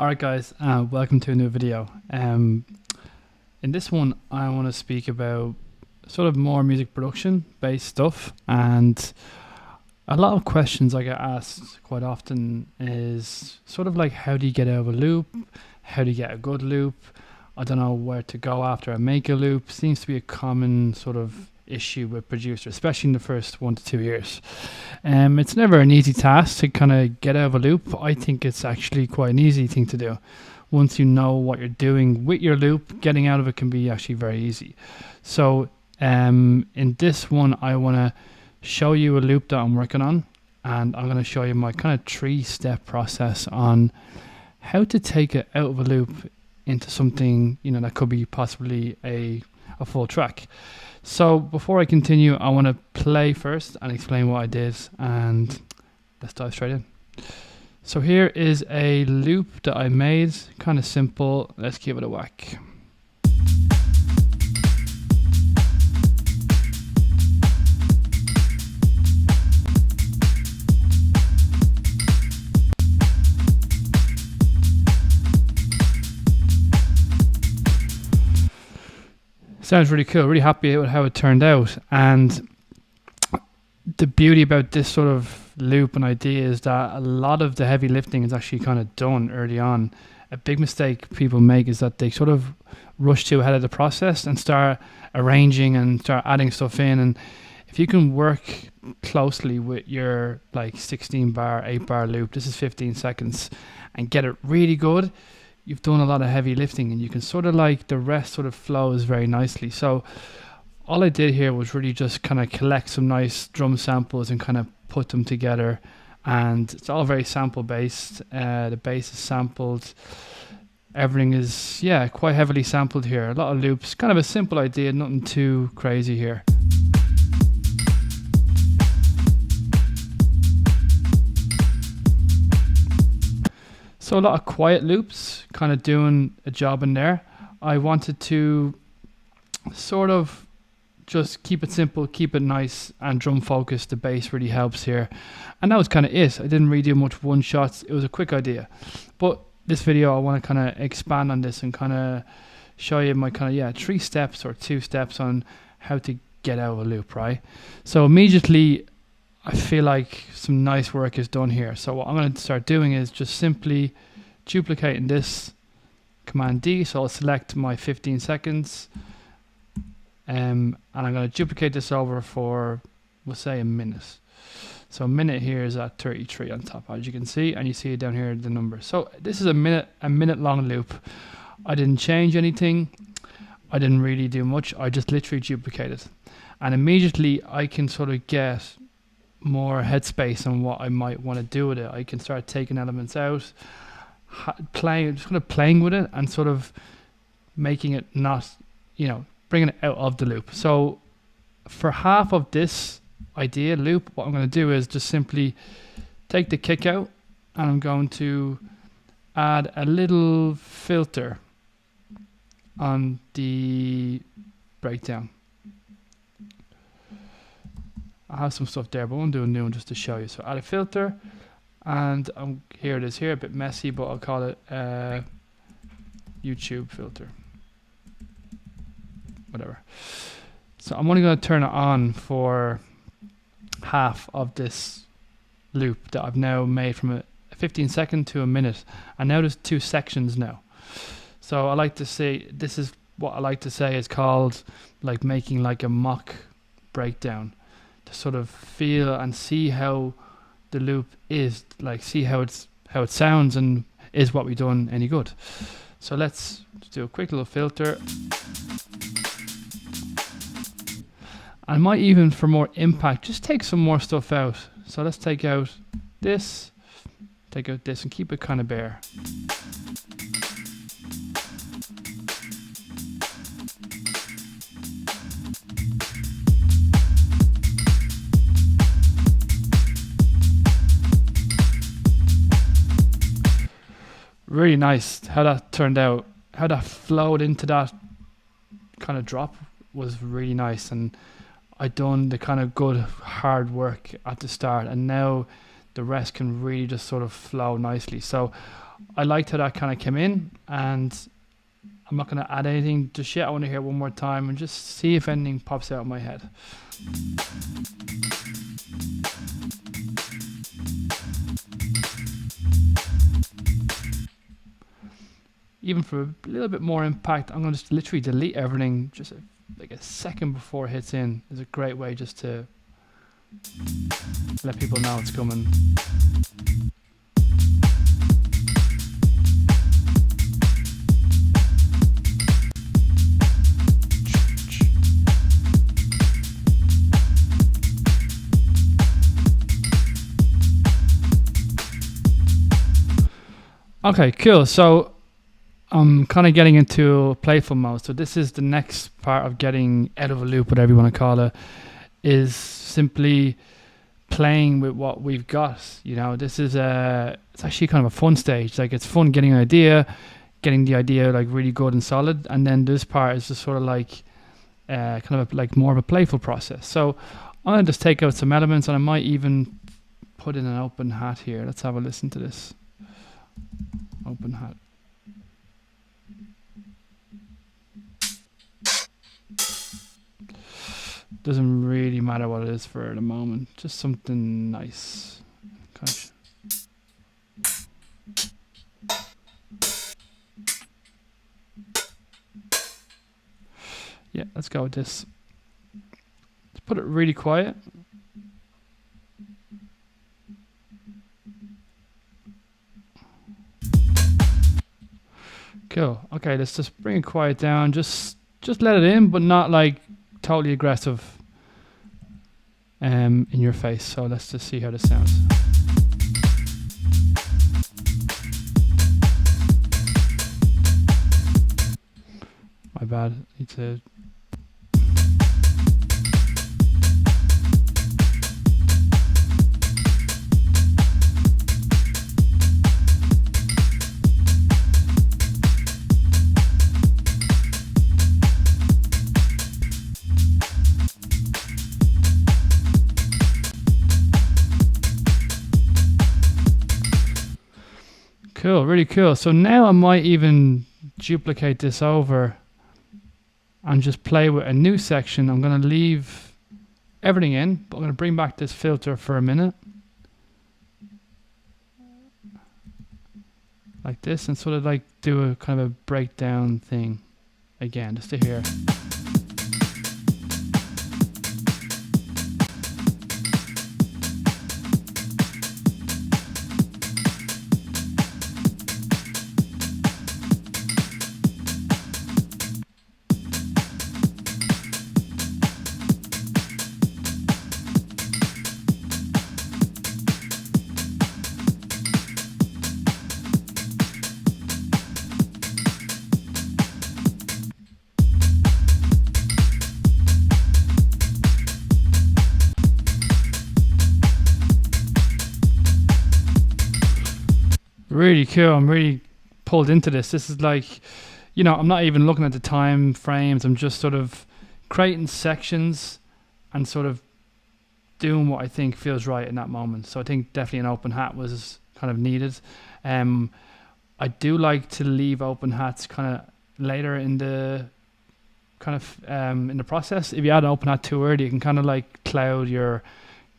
Alright guys, welcome to a new video. In this one I want to speak about sort of more music production based stuff, and a lot of questions I get asked quite often is sort of like, how do you get out of a loop? How do you get a good loop? I don't know where to go after I make a loop. Seems to be a common sort of issue with producers, especially in the first 1 to 2 years. It's never an easy task to kind of get out of a loop. I think it's actually quite an easy thing to do. Once you know what you're doing with your loop, getting out of it can be actually very easy. So in this one, I want to show you a loop that I'm working on, and I'm going to show you my kind of 3-step process on how to take it out of a loop into something, you know, that could be possibly a full track. So before I continue, I want to play first and explain what I did, and let's dive straight in. So here is a loop that I made, kind of simple. Let's give it a whack. Sounds really cool, really happy with how it turned out. And the beauty about this sort of loop and idea is that a lot of the heavy lifting is actually kind of done early on. A big mistake people make is that they sort of rush too ahead of the process and start arranging and start adding stuff in. And if you can work closely with your like 16 bar, 8 bar loop, this is 15 seconds, and get it really good, you've done a lot of heavy lifting, and you can sort of like, the rest sort of flows very nicely. So all I did here was really just kind of collect some nice drum samples and kind of put them together, and it's all very sample based. The bass is sampled, everything is quite heavily sampled here. A lot of loops, kind of a simple idea, nothing too crazy here. So a lot of quiet loops, kind of doing a job in there. I wanted to sort of just keep it simple, keep it nice and drum focused. The bass really helps here. And that was kind of it. I didn't really do much one shots. It was a quick idea. But this video, I want to kind of expand on this and kind of show you my kind of 3 steps or 2 steps on how to get out of a loop, right? So immediately, I feel like some nice work is done here. So what I'm going to start doing is just simply duplicating this, Command D. So I'll select my 15 seconds, and I'm going to duplicate this over for, we'll say, a minute. So a minute here is at 33 on top, as you can see, and you see it down here, the number. So this is a minute long loop. I didn't change anything. I didn't really do much. I just literally duplicated, and immediately I can sort of get more headspace on what I might want to do with it. I can start taking elements out, just kind of playing with it and sort of making it not, bringing it out of the loop. So for half of this idea loop, what I'm going to do is just simply take the kick out, and I'm going to add a little filter on the breakdown. I have some stuff there, but I won't do a new one just to show you. So add a filter, and here it is here, a bit messy, but I'll call it YouTube filter, whatever. So I'm only going to turn it on for half of this loop that I've now made from a 15 second to a minute, and now there's 2 sections now. So I like to say, this is what I like to say is called like making like a mock breakdown, to sort of feel and see how the loop is, like see how it sounds, and is what we've done any good. So let's do a quick little filter. I might even, for more impact, just take some more stuff out. So let's take out this, and keep it kind of bare. Really nice how that turned out, how that flowed into that kind of drop was really nice. And I done the kind of good hard work at the start, and now the rest can really just sort of flow nicely. So I liked how that kind of came in, and I'm not going to add anything just yet. I want to hear it one more time and just see if anything pops out of my head. Even for a little bit more impact, I'm going to just literally delete everything just like a second before it hits in. Is a great way just to let people know it's coming. Okay, cool. So I'm kind of getting into playful mode. So this is the next part of getting out of a loop, whatever you want to call it, is simply playing with what we've got. You know, this is it's actually kind of a fun stage. Like, it's fun getting an idea, getting the idea like really good and solid, and then this part is just sort of like kind of like more of a playful process. So I'm gonna just take out some elements, and I might even put in an open hat here. Let's have a listen to this. Open hat. Doesn't really matter what it is for the moment. Just something nice. Gosh. Yeah, let's go with this. Let's put it really quiet. Cool. Okay, let's just bring it quiet down. Just let it in, but not like totally aggressive in your face. So let's just see how this sounds. My bad. Need to. Cool, really cool. So now I might even duplicate this over and just play with a new section. I'm going to leave everything in, but I'm going to bring back this filter for a minute. Like this, and sort of like do a kind of a breakdown thing again, just to hear. Really cool. I'm really pulled into this. This is like, you know, I'm not even looking at the time frames. I'm just sort of creating sections and sort of doing what I think feels right in that moment. So I think definitely an open hat was kind of needed. I do like to leave open hats kind of later in the kind of in the process. If you add an open hat too early, you can kind of like cloud your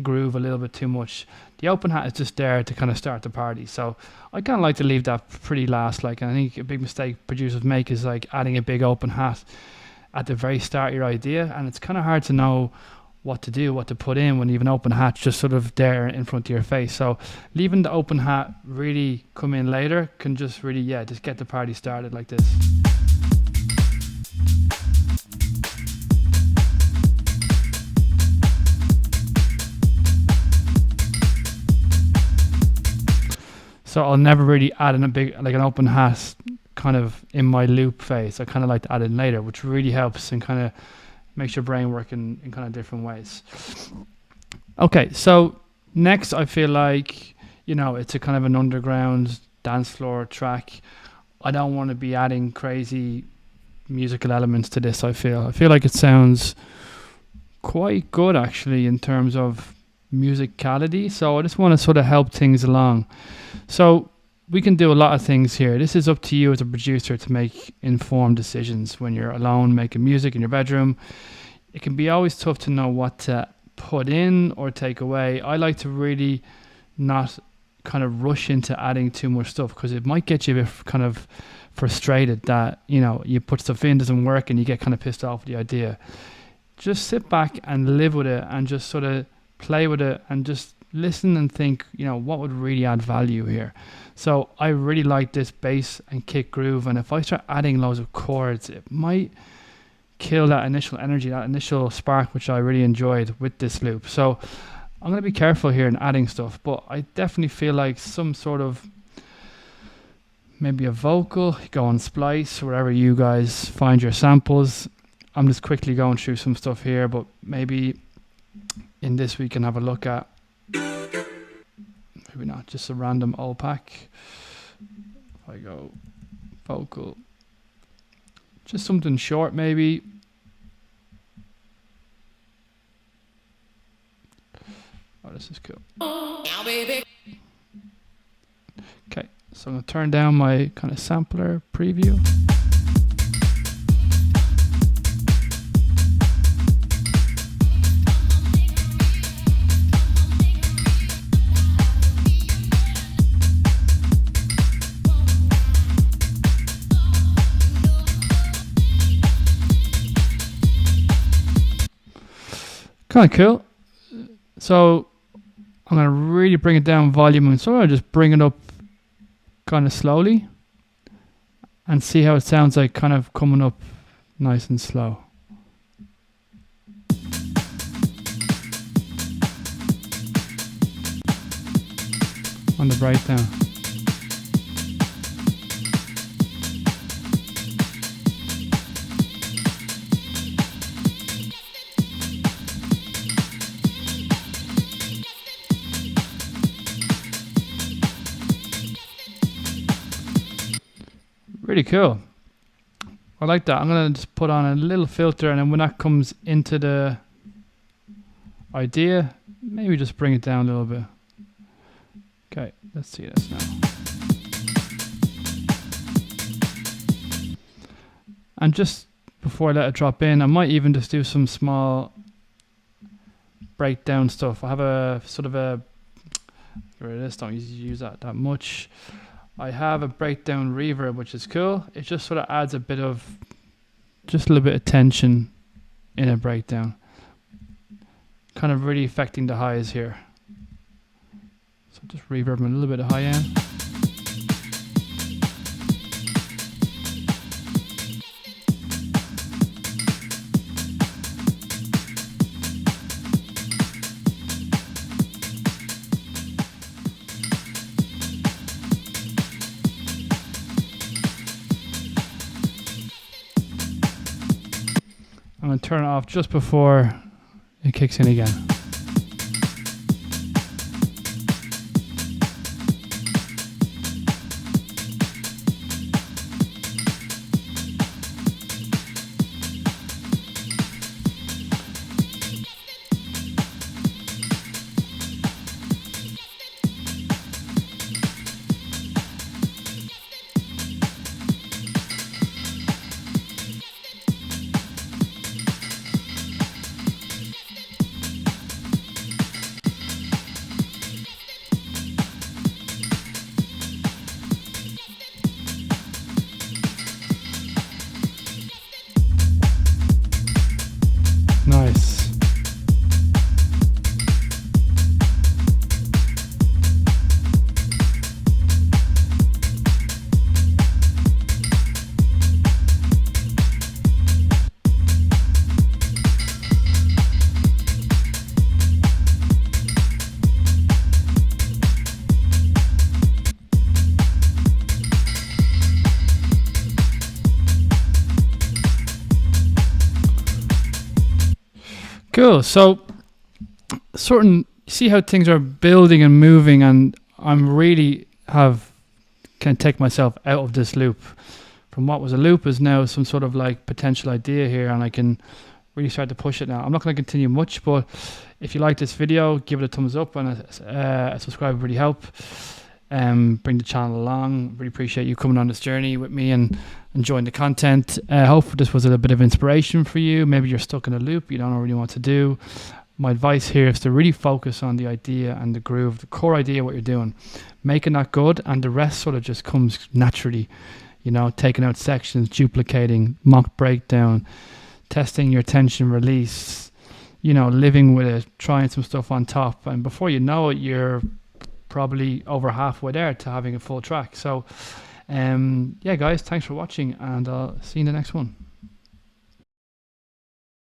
groove a little bit too much. The open hat is just there to kind of start the party. So I kind of like to leave that pretty last. Like, I think a big mistake producers make is like adding a big open hat at the very start of your idea, and it's kind of hard to know what to do, what to put in when you have an open hat just sort of there in front of your face. So leaving the open hat really come in later can just really, yeah, just get the party started like this. So I'll never really add in a big, like an open hat kind of in my loop phase. I kind of like to add it later, which really helps and kind of makes your brain work in kind of different ways. Okay, so next I feel like, you know, it's a kind of an underground dance floor track. I don't want to be adding crazy musical elements to this. I feel like it sounds quite good actually in terms of musicality. So I just want to sort of help things along. So we can do a lot of things here. This is up to you as a producer to make informed decisions when you're alone making music in your bedroom. It can be always tough to know what to put in or take away. I like to really not kind of rush into adding too much stuff, because it might get you a bit kind of frustrated that, you know, you put stuff in, doesn't work, and you get kind of pissed off with the idea. Just sit back and live with it and just sort of play with it and just listen and think, you know, what would really add value here. So I really like this bass and kick groove, and if I start adding loads of chords, it might kill that initial energy, that initial spark, which I really enjoyed with this loop. So I'm going to be careful here in adding stuff, but I definitely feel like some sort of, maybe a vocal, go on Splice, wherever you guys find your samples. I'm just quickly going through some stuff here, but maybe in this we can have a look at, maybe not, just a random old pack. If I go vocal, just something short maybe. Oh, this is cool. Now, baby. Okay, so I'm going to turn down my kind of sampler preview. Kind of cool. So I'm going to really bring it down volume, and sort of just bring it up kind of slowly and see how it sounds like kind of coming up nice and slow. On the breakdown. Really cool. I like that. I'm going to just put on a little filter, and then when that comes into the idea, maybe just bring it down a little bit. Okay, let's see this now. And just before I let it drop in, I might even just do some small breakdown stuff. I have a sort of a, get rid of this, don't use that much. I have a breakdown reverb, which is cool. It just sort of adds a bit of, just a little bit of tension in a breakdown. Kind of really affecting the highs here. So just reverb a little bit of high end. I'm going to turn it off just before it kicks in again. Nice. Cool. So, see how things are building and moving, and I'm really can take myself out of this loop. From what was a loop is now some sort of like potential idea here, and I can really started to push it now. I'm not going to continue much, but if you like this video, give it a thumbs up, and a subscribe would really help. Bring the channel along. Really appreciate you coming on this journey with me and enjoying the content. Hopefully this was a little bit of inspiration for you. Maybe you're stuck in a loop, you don't know really what to do. My advice here is to really focus on the idea and the groove, the core idea of what you're doing, making that good, and the rest sort of just comes naturally. You know, taking out sections, duplicating, mock breakdown, testing your tension release, you know, living with it, trying some stuff on top, and before you know it, you're probably over halfway there to having a full track. So yeah guys, thanks for watching, and I'll see you in the next one.